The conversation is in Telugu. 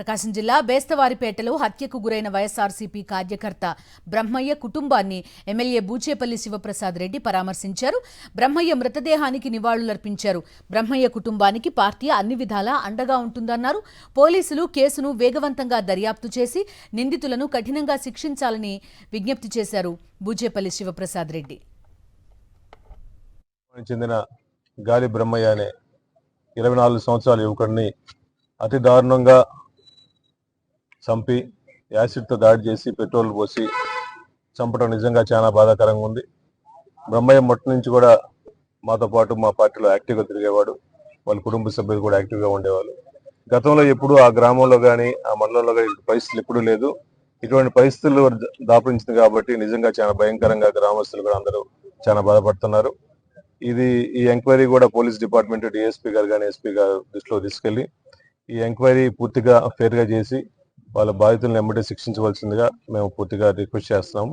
ప్రకాశం జిల్లా బేస్తవారిపేటలో హత్యకు గురైన వైఎస్ఆర్సీపీ కార్యకర్త బ్రహ్మయ్య కుటుంబాన్ని ఎమ్మెల్యే బూచేపల్లి శివప్రసాద్ రెడ్డి పరామర్శించారు. బ్రహ్మయ్య మృతదేహానికి నివాళులర్పించారు. బ్రహ్మయ్య కుటుంబానికి పార్టీ అన్ని విధాలా అండగా ఉంటుందన్నారు. పోలీసులు కేసును వేగవంతంగా దర్యాప్తు చేసి నిందితులను కఠినంగా శిక్షించాలని విజ్ఞప్తి చేశారు బూచేపల్లి శివప్రసాద్ రెడ్డి. చెందిన గాలి బ్రహ్మయ్య అనే 24 సంవత్సరాల యువకుడిని అతి దారుణంగా చంపి యాసిడ్తో దాడి చేసి పెట్రోల్ పోసి చంపడం నిజంగా చాలా బాధాకరంగా ఉంది. బ్రహ్మయ్య మొట్ట నుంచి కూడా మాతో పాటు మా పార్టీలో యాక్టివ్గా తిరిగేవాడు. వాళ్ళ కుటుంబ సభ్యులు కూడా యాక్టివ్గా ఉండేవాళ్ళు. గతంలో ఎప్పుడు ఆ గ్రామంలో కానీ ఆ మండలంలో కానీ పరిస్థితులు ఎప్పుడూ లేదు. ఇటువంటి పరిస్థితులు దాపురించింది కాబట్టి నిజంగా చాలా భయంకరంగా గ్రామస్తులు కూడా అందరూ చాలా బాధపడుతున్నారు. ఈ ఎంక్వైరీ కూడా పోలీస్ డిపార్ట్మెంట్ డిఎస్పీ గారు కానీ ఎస్పీ గారు దృష్టిలో తీసుకెళ్లి ఈ ఎంక్వైరీ పూర్తిగా ఫేర్ గా చేసి వాళ్ళ బాధితులను వెంబడి శిక్షించవలసిందిగా మేము పూర్తిగా రిక్వెస్ట్ చేస్తున్నాము.